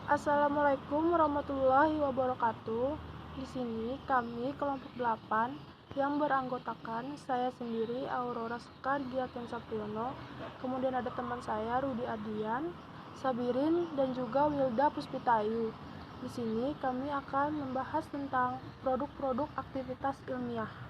Assalamualaikum warahmatullahi wabarakatuh. Di sini kami kelompok 8 yang beranggotakan saya sendiri Aurora Sekar Giaten Sapriono, kemudian ada teman saya Rudi Adian, Sabirin dan juga Wilda Puspitayu. Di sini kami akan membahas tentang produk-produk aktivitas ilmiah.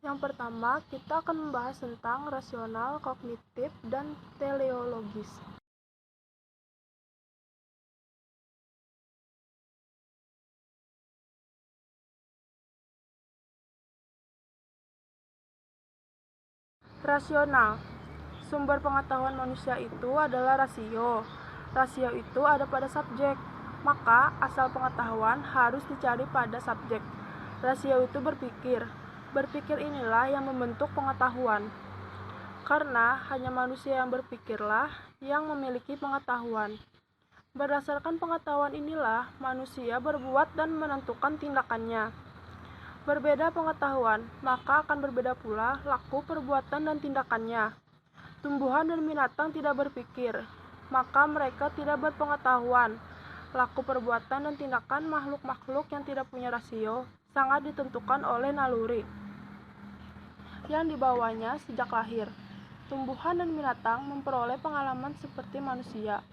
Yang pertama, kita akan membahas tentang rasional, kognitif, dan teleologis. Rasional. Sumber pengetahuan manusia itu adalah rasio. Rasio itu ada pada subjek, maka asal pengetahuan harus dicari pada subjek. Rasio itu berpikir. Berpikir inilah yang membentuk pengetahuan. Karena hanya manusia yang berpikirlah yang memiliki pengetahuan. Berdasarkan pengetahuan inilah manusia berbuat dan menentukan tindakannya. Berbeda pengetahuan, maka akan berbeda pula laku, perbuatan, dan tindakannya. Tumbuhan dan binatang tidak berpikir, maka mereka tidak berpengetahuan. Laku, perbuatan, dan tindakan makhluk-makhluk yang tidak punya rasio sangat ditentukan oleh naluri yang dibawanya sejak lahir. Tumbuhan dan binatang memperoleh pengalaman seperti manusia.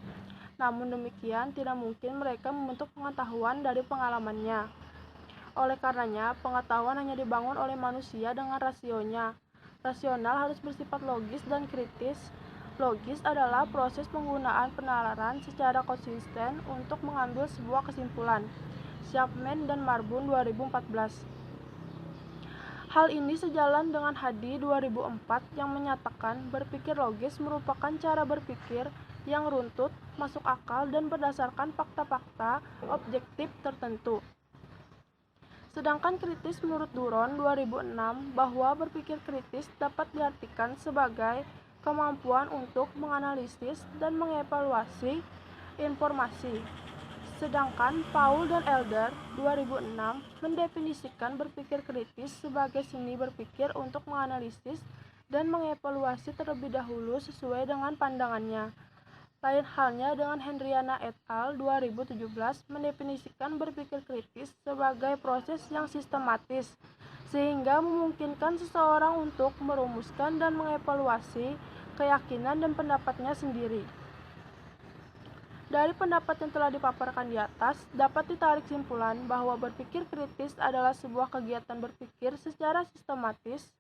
Namun demikian, tidak mungkin mereka membentuk pengetahuan dari pengalamannya. Oleh karenanya, pengetahuan hanya dibangun oleh manusia dengan rasionya. Rasional harus bersifat logis dan kritis. Logis adalah proses penggunaan penalaran secara konsisten untuk mengambil sebuah kesimpulan. Chapman dan Marbun 2014. Hal ini sejalan dengan Hadi 2004 yang menyatakan berpikir logis merupakan cara berpikir yang runtut, masuk akal, dan berdasarkan fakta-fakta objektif tertentu. Sedangkan kritis menurut Duron 2006 bahwa berpikir kritis dapat diartikan sebagai kemampuan untuk menganalisis dan mengevaluasi informasi. Sedangkan Paul dan Elder 2006 mendefinisikan berpikir kritis sebagai seni berpikir untuk menganalisis dan mengevaluasi terlebih dahulu sesuai dengan pandangannya. Lain halnya dengan Hendriana et al. 2017 mendefinisikan berpikir kritis sebagai proses yang sistematis, sehingga memungkinkan seseorang untuk merumuskan dan mengevaluasi keyakinan dan pendapatnya sendiri. Dari pendapat yang telah dipaparkan di atas, dapat ditarik simpulan bahwa berpikir kritis adalah sebuah kegiatan berpikir secara sistematis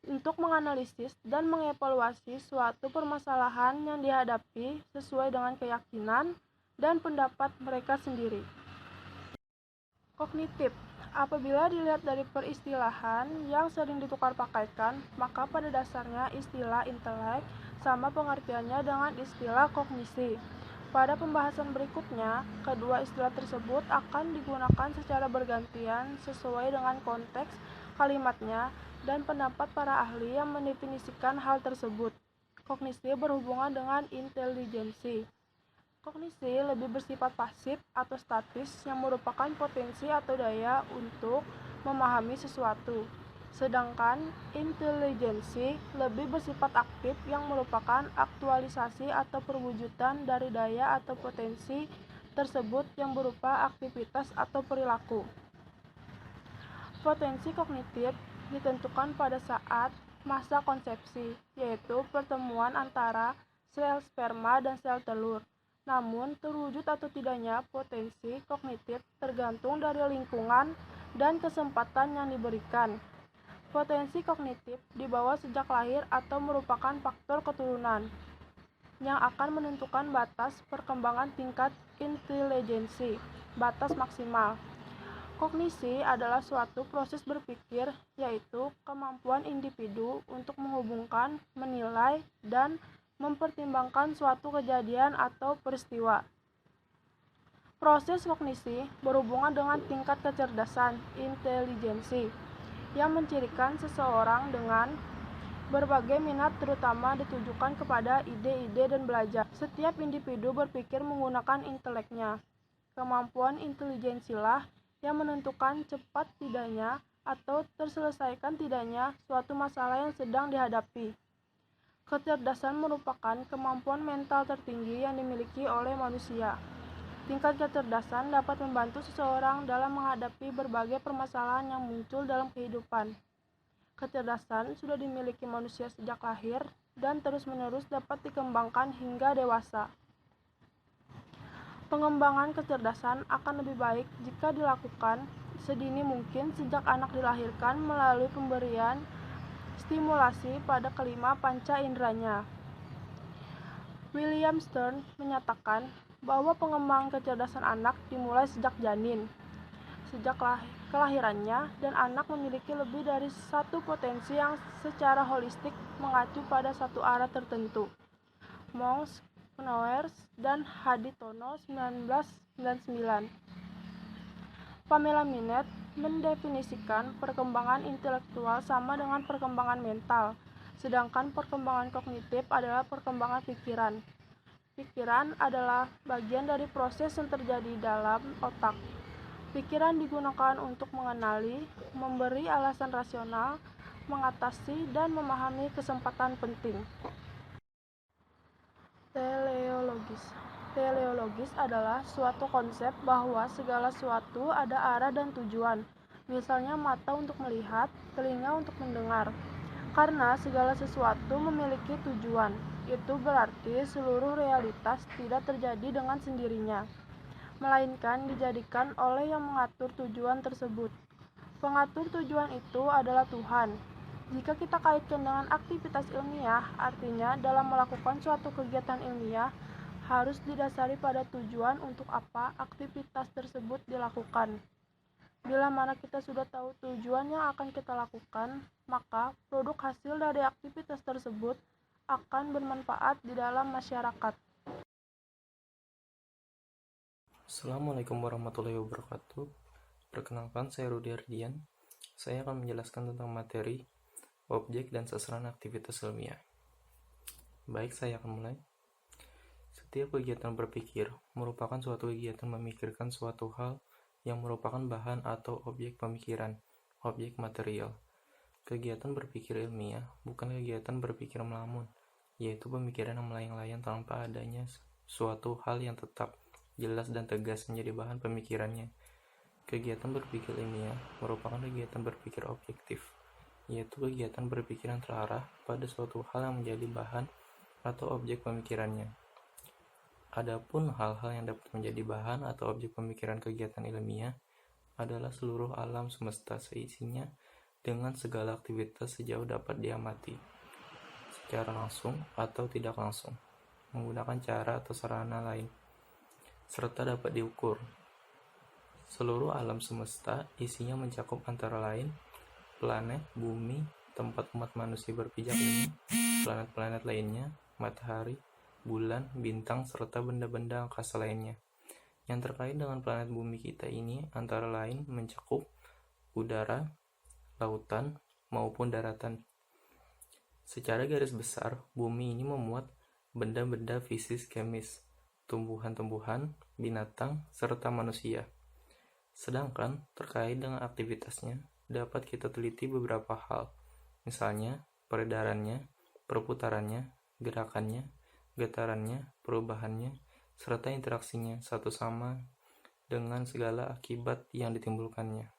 untuk menganalisis dan mengevaluasi suatu permasalahan yang dihadapi sesuai dengan keyakinan dan pendapat mereka sendiri. Kognitif. Apabila dilihat dari peristilahan yang sering ditukar pakaikan, maka pada dasarnya istilah intelek sama pengertiannya dengan istilah kognisi. Pada pembahasan berikutnya, kedua istilah tersebut akan digunakan secara bergantian sesuai dengan konteks kalimatnya dan pendapat para ahli yang mendefinisikan hal tersebut. Kognisi berhubungan dengan intelijensi. Kognisi lebih bersifat pasif atau statis yang merupakan potensi atau daya untuk memahami sesuatu. Sedangkan intelijensi lebih bersifat aktif yang merupakan aktualisasi atau perwujudan dari daya atau potensi tersebut yang berupa aktivitas atau perilaku. Potensi kognitif ditentukan pada saat masa konsepsi, yaitu pertemuan antara sel sperma dan sel telur. Namun, terwujud atau tidaknya potensi kognitif tergantung dari lingkungan dan kesempatan yang diberikan. Potensi kognitif dibawa sejak lahir atau merupakan faktor keturunan yang akan menentukan batas perkembangan tingkat intelijensi, batas maksimal. Kognisi adalah suatu proses berpikir, yaitu kemampuan individu untuk menghubungkan, menilai, dan mempertimbangkan suatu kejadian atau peristiwa. Proses kognisi berhubungan dengan tingkat kecerdasan, intelijensi, yang mencirikan seseorang dengan berbagai minat terutama ditujukan kepada ide-ide dan belajar. Setiap individu berpikir menggunakan inteleknya. Kemampuan intelijensilah yang menentukan cepat tidaknya atau terselesaikan tidaknya suatu masalah yang sedang dihadapi. Kecerdasan merupakan kemampuan mental tertinggi yang dimiliki oleh manusia. Tingkat kecerdasan dapat membantu seseorang dalam menghadapi berbagai permasalahan yang muncul dalam kehidupan. Kecerdasan sudah dimiliki manusia sejak lahir dan terus-menerus dapat dikembangkan hingga dewasa. Pengembangan kecerdasan akan lebih baik jika dilakukan sedini mungkin sejak anak dilahirkan melalui pemberian stimulasi pada kelima panca inderanya. William Stern menyatakan bahwa pengembangan kecerdasan anak dimulai sejak janin. Sejak kelahirannya, dan anak memiliki lebih dari satu potensi yang secara holistik mengacu pada satu arah tertentu. Monks, Knowers, dan Haditono 1999. Pamela Minette mendefinisikan perkembangan intelektual sama dengan perkembangan mental, sedangkan perkembangan kognitif adalah perkembangan pikiran. Pikiran adalah bagian dari proses yang terjadi dalam otak. Pikiran digunakan untuk mengenali, memberi alasan rasional, mengatasi, dan memahami kesempatan penting. Teleologis. Teleologis adalah suatu konsep bahwa segala sesuatu ada arah dan tujuan. Misalnya mata untuk melihat, telinga untuk mendengar. Karena segala sesuatu memiliki tujuan, itu berarti seluruh realitas tidak terjadi dengan sendirinya, melainkan dijadikan oleh yang mengatur tujuan tersebut. Pengatur tujuan itu adalah Tuhan. Jika kita kaitkan dengan aktivitas ilmiah, artinya dalam melakukan suatu kegiatan ilmiah harus didasari pada tujuan untuk apa aktivitas tersebut dilakukan. Bila mana kita sudah tahu tujuan yang akan kita lakukan, maka produk hasil dari aktivitas tersebut akan bermanfaat di dalam masyarakat. Assalamualaikum warahmatullahi wabarakatuh. Perkenalkan, saya Rudi Ardian. Saya akan menjelaskan tentang materi, objek, dan sasaran aktivitas ilmiah. Baik, saya akan mulai. Setiap kegiatan berpikir merupakan suatu kegiatan memikirkan suatu hal yang merupakan bahan atau objek pemikiran, objek material. Kegiatan berpikir ilmiah bukan kegiatan berpikir melamun, yaitu pemikiran yang melayang-layang tanpa adanya suatu hal yang tetap, jelas dan tegas menjadi bahan pemikirannya. Kegiatan berpikir ilmiah merupakan kegiatan berpikir objektif, yaitu kegiatan berpikir yang terarah pada suatu hal yang menjadi bahan atau objek pemikirannya. Adapun hal-hal yang dapat menjadi bahan atau objek pemikiran kegiatan ilmiah adalah seluruh alam semesta seisinya dengan segala aktivitas sejauh dapat diamati, secara langsung atau tidak langsung, menggunakan cara atau sarana lain, serta dapat diukur. Seluruh alam semesta isinya mencakup antara lain planet, bumi, tempat umat manusia berpijak ini, planet-planet lainnya, matahari, bulan, bintang, serta benda-benda angkasa lainnya. Yang terkait dengan planet bumi kita ini antara lain mencakup udara, lautan, maupun daratan. Secara garis besar, bumi ini memuat benda-benda fisik kemis, tumbuhan-tumbuhan, binatang, serta manusia. Sedangkan terkait dengan aktivitasnya, dapat kita teliti beberapa hal, misalnya peredarannya, perputarannya, gerakannya, getarannya, perubahannya, serta interaksinya satu sama dengan segala akibat yang ditimbulkannya.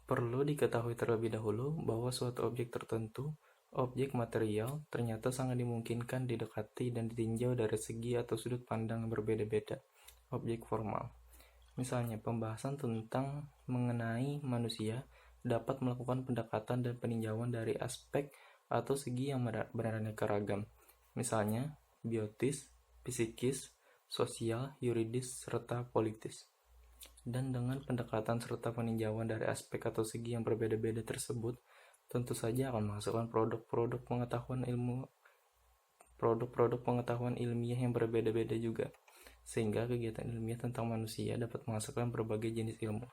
Perlu diketahui terlebih dahulu bahwa suatu objek tertentu, objek material, ternyata sangat dimungkinkan didekati dan ditinjau dari segi atau sudut pandang yang berbeda-beda. Objek formal, misalnya pembahasan tentang mengenai manusia, dapat melakukan pendekatan dan peninjauan dari aspek atau segi yang beraneka ragam, misalnya biotis, psikis, sosial, yuridis, serta politis. Dan dengan pendekatan serta peninjauan dari aspek atau segi yang berbeda-beda tersebut, tentu saja akan menghasilkan produk-produk pengetahuan ilmiah yang berbeda-beda juga, sehingga kegiatan ilmiah tentang manusia dapat menghasilkan berbagai jenis ilmu.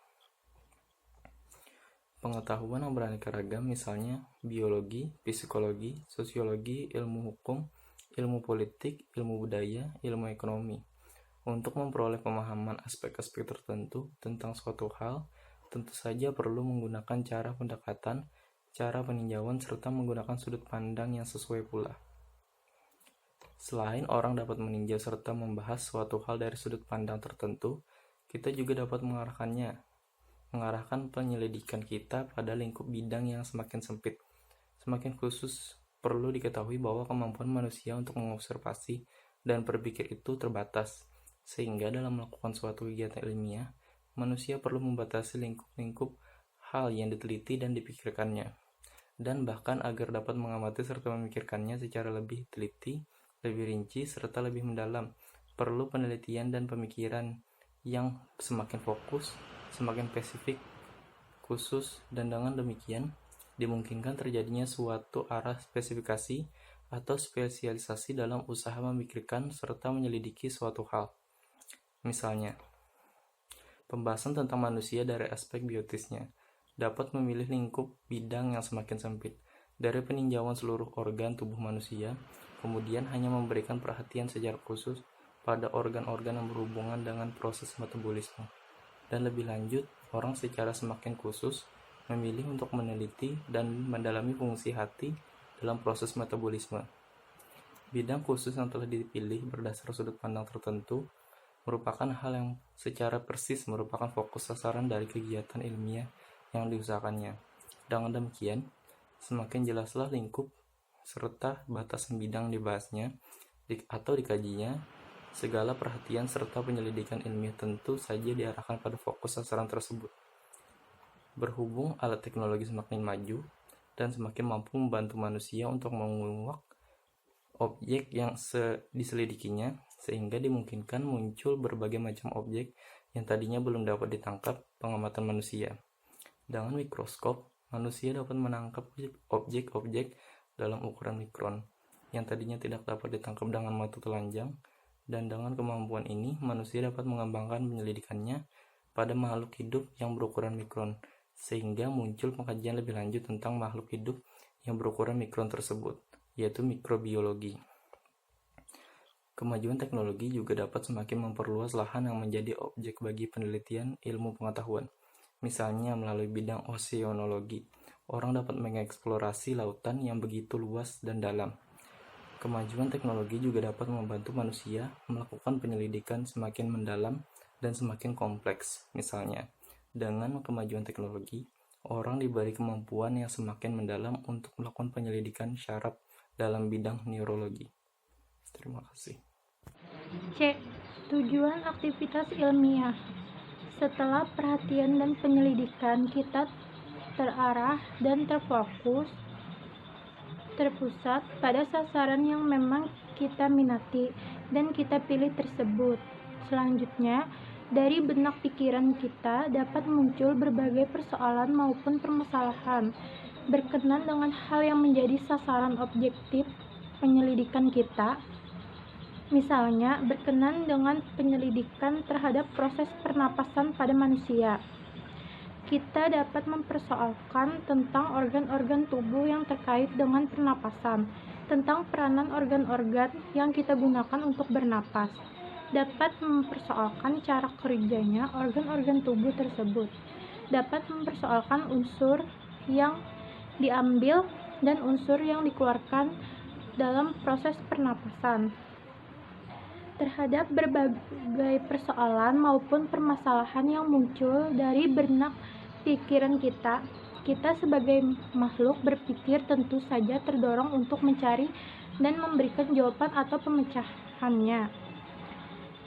Pengetahuan yang beraneka ragam, misalnya biologi, psikologi, sosiologi, ilmu hukum, ilmu politik, ilmu budaya, ilmu ekonomi. Untuk memperoleh pemahaman aspek-aspek tertentu tentang suatu hal, tentu saja perlu menggunakan cara pendekatan, cara peninjauan, serta menggunakan sudut pandang yang sesuai pula. Selain orang dapat meninjau serta membahas suatu hal dari sudut pandang tertentu, kita juga dapat mengarahkan penyelidikan kita pada lingkup bidang yang semakin sempit. Semakin khusus, perlu diketahui bahwa kemampuan manusia untuk mengobservasi dan berpikir itu terbatas, sehingga dalam melakukan suatu kegiatan ilmiah, manusia perlu membatasi lingkup-lingkup hal yang diteliti dan dipikirkannya, dan bahkan agar dapat mengamati serta memikirkannya secara lebih teliti, lebih rinci, serta lebih mendalam. Perlu penelitian dan pemikiran yang semakin fokus, semakin spesifik, khusus, dan dengan demikian dimungkinkan terjadinya suatu arah spesifikasi atau spesialisasi dalam usaha memikirkan serta menyelidiki suatu hal. Misalnya, pembahasan tentang manusia dari aspek biotisnya dapat memilih lingkup bidang yang semakin sempit dari peninjauan seluruh organ tubuh manusia, kemudian hanya memberikan perhatian secara khusus pada organ-organ yang berhubungan dengan proses metabolisme. Dan lebih lanjut, orang secara semakin khusus memilih untuk meneliti dan mendalami fungsi hati dalam proses metabolisme. Bidang khusus yang telah dipilih berdasar sudut pandang tertentu merupakan hal yang secara persis merupakan fokus sasaran dari kegiatan ilmiah yang diusahakannya. Dengan demikian, semakin jelaslah lingkup serta batasan bidang dibahasnya atau dikajinya. Segala perhatian serta penyelidikan ilmiah tentu saja diarahkan pada fokus sasaran tersebut. Berhubung alat teknologi semakin maju dan semakin mampu membantu manusia untuk menguak objek yang diselidikinya, sehingga dimungkinkan muncul berbagai macam objek yang tadinya belum dapat ditangkap pengamatan manusia. Dengan mikroskop, manusia dapat menangkap objek-objek dalam ukuran mikron yang tadinya tidak dapat ditangkap dengan mata telanjang, dan dengan kemampuan ini manusia dapat mengembangkan penyelidikannya pada makhluk hidup yang berukuran mikron, sehingga muncul pengkajian lebih lanjut tentang makhluk hidup yang berukuran mikron tersebut, yaitu mikrobiologi. Kemajuan teknologi juga dapat semakin memperluas lahan yang menjadi objek bagi penelitian ilmu pengetahuan. Misalnya melalui bidang oseanologi, orang dapat mengeksplorasi lautan yang begitu luas dan dalam. Kemajuan teknologi juga dapat membantu manusia melakukan penyelidikan semakin mendalam dan semakin kompleks. Misalnya, dengan kemajuan teknologi, orang diberi kemampuan yang semakin mendalam untuk melakukan penyelidikan syaraf dalam bidang neurologi. Terima kasih. C. Tujuan aktivitas ilmiah. Setelah perhatian dan penyelidikan kita terarah dan terpusat pada sasaran yang memang kita minati dan kita pilih tersebut. Selanjutnya, dari benak pikiran kita dapat muncul berbagai persoalan maupun permasalahan berkenan dengan hal yang menjadi sasaran objektif penyelidikan kita. Misalnya, berkenan dengan penyelidikan terhadap proses pernapasan pada manusia. Kita dapat mempersoalkan tentang organ-organ tubuh yang terkait dengan pernapasan, tentang peranan organ-organ yang kita gunakan untuk bernapas. Dapat mempersoalkan cara kerjanya organ-organ tubuh tersebut. Dapat mempersoalkan unsur yang diambil dan unsur yang dikeluarkan dalam proses pernapasan. Terhadap berbagai persoalan maupun permasalahan yang muncul dari benak pikiran kita sebagai makhluk berpikir tentu saja terdorong untuk mencari dan memberikan jawaban atau pemecahannya.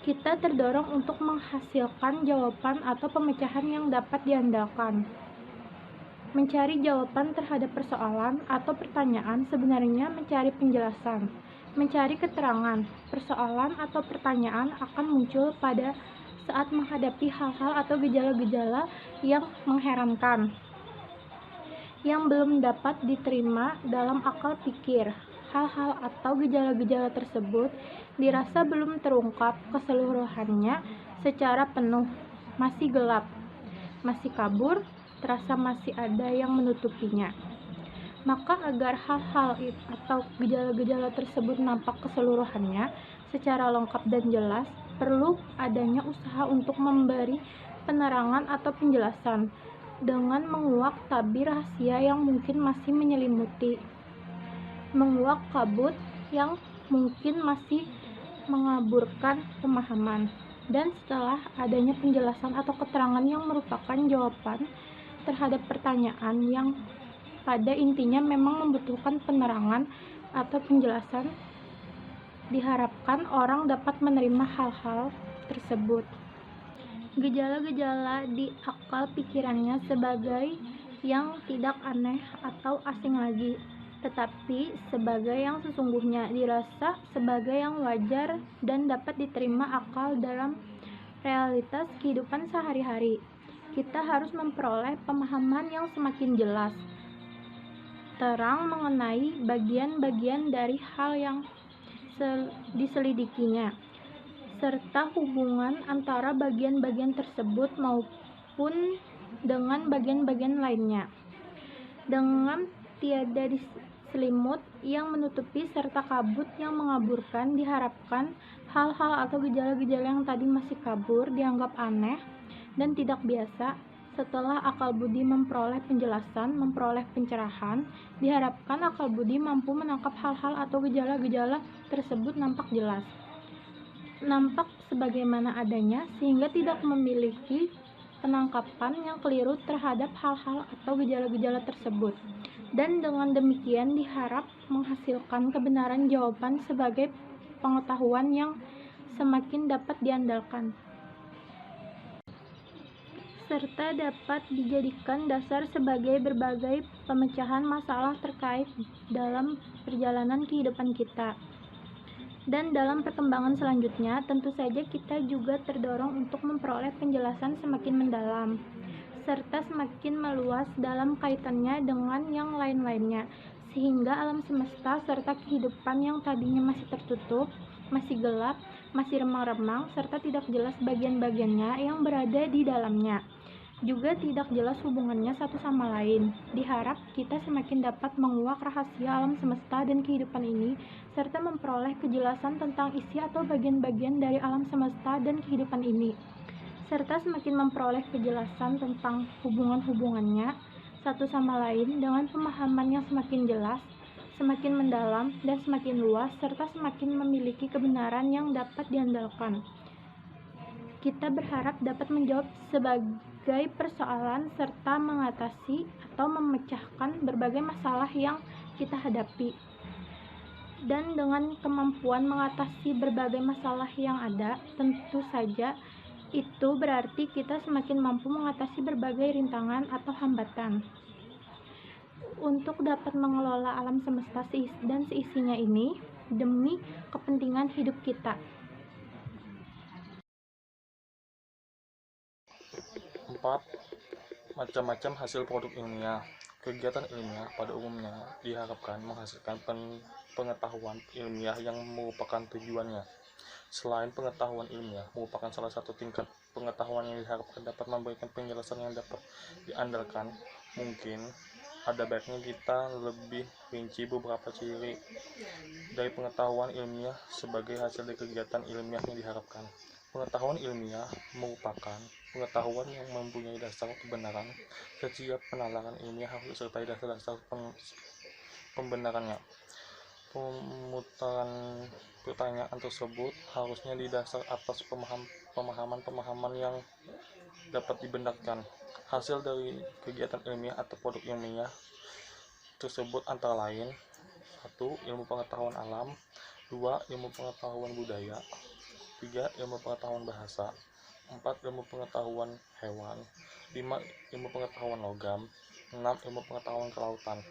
Kita terdorong untuk menghasilkan jawaban atau pemecahan yang dapat diandalkan. Mencari jawaban terhadap persoalan atau pertanyaan sebenarnya mencari penjelasan. Mencari keterangan, persoalan atau pertanyaan akan muncul pada saat menghadapi hal-hal atau gejala-gejala yang mengherankan, yang belum dapat diterima dalam akal pikir. Hal-hal atau gejala-gejala tersebut dirasa belum terungkap keseluruhannya secara penuh, masih gelap, masih kabur, terasa masih ada yang menutupinya. Maka agar hal-hal atau gejala-gejala tersebut nampak keseluruhannya secara lengkap dan jelas, perlu adanya usaha untuk memberi penerangan atau penjelasan dengan menguak tabir rahasia yang mungkin masih menyelimuti, menguak kabut yang mungkin masih mengaburkan pemahaman. Dan setelah adanya penjelasan atau keterangan yang merupakan jawaban terhadap pertanyaan yang pada intinya memang membutuhkan penerangan atau penjelasan, diharapkan orang dapat menerima hal-hal tersebut. Gejala-gejala di akal pikirannya sebagai yang tidak aneh atau asing lagi, tetapi sebagai yang sesungguhnya, dirasa sebagai yang wajar dan dapat diterima akal dalam realitas kehidupan sehari-hari. Kita harus memperoleh pemahaman yang semakin jelas, terang mengenai bagian-bagian dari hal yang diselidikinya, serta hubungan antara bagian-bagian tersebut maupun dengan bagian-bagian lainnya. Dengan tiada selimut yang menutupi serta kabut yang mengaburkan, diharapkan hal-hal atau gejala-gejala yang tadi masih kabur dianggap aneh dan tidak biasa. Setelah akal budi memperoleh penjelasan, memperoleh pencerahan, diharapkan akal budi mampu menangkap hal-hal atau gejala-gejala tersebut nampak jelas, nampak sebagaimana adanya, sehingga tidak memiliki penangkapan yang keliru terhadap hal-hal atau gejala-gejala tersebut. Dan dengan demikian diharap menghasilkan kebenaran jawaban sebagai pengetahuan yang semakin dapat diandalkan, serta dapat dijadikan dasar sebagai berbagai pemecahan masalah terkait dalam perjalanan kehidupan kita. Dan dalam perkembangan selanjutnya, tentu saja kita juga terdorong untuk memperoleh penjelasan semakin mendalam, serta semakin meluas dalam kaitannya dengan yang lain-lainnya, sehingga alam semesta serta kehidupan yang tadinya masih tertutup, masih gelap, masih remang-remang, serta tidak jelas bagian-bagiannya yang berada di dalamnya, juga tidak jelas hubungannya satu sama lain. Diharap kita semakin dapat menguak rahasia alam semesta dan kehidupan ini, serta memperoleh kejelasan tentang isi atau bagian-bagian dari alam semesta dan kehidupan ini, serta semakin memperoleh kejelasan tentang hubungan-hubungannya satu sama lain dengan pemahaman yang semakin jelas, semakin mendalam, dan semakin luas, serta semakin memiliki kebenaran yang dapat diandalkan. Kita berharap dapat menjawab sebagai persoalan serta mengatasi atau memecahkan berbagai masalah yang kita hadapi. Dan dengan kemampuan mengatasi berbagai masalah yang ada, tentu saja itu berarti kita semakin mampu mengatasi berbagai rintangan atau hambatan untuk dapat mengelola alam semesta dan seisinya ini demi kepentingan hidup kita. 4. Macam-macam hasil produk ilmiah. Kegiatan ilmiah pada umumnya diharapkan menghasilkan pengetahuan ilmiah yang merupakan tujuannya. Selain pengetahuan ilmiah merupakan salah satu tingkat pengetahuan yang diharapkan dapat memberikan penjelasan yang dapat diandalkan, mungkin ada baiknya kita lebih rinci beberapa ciri dari pengetahuan ilmiah sebagai hasil dari kegiatan ilmiah yang diharapkan. Pengetahuan ilmiah merupakan pengetahuan yang mempunyai dasar kebenaran. Setiap penalaran ilmiah harus disertai dasar-dasar pembenarannya. Pemutaran pertanyaan tersebut harusnya didasar atas pemahaman-pemahaman yang dapat dibenarkan. Hasil dari kegiatan ilmiah atau produk ilmiah tersebut antara lain: 1. Ilmu pengetahuan alam. 2. Ilmu pengetahuan budaya. 3. Ilmu pengetahuan bahasa. 4. Ilmu pengetahuan hewan. 5. Ilmu pengetahuan logam. 6. Ilmu pengetahuan kelautan.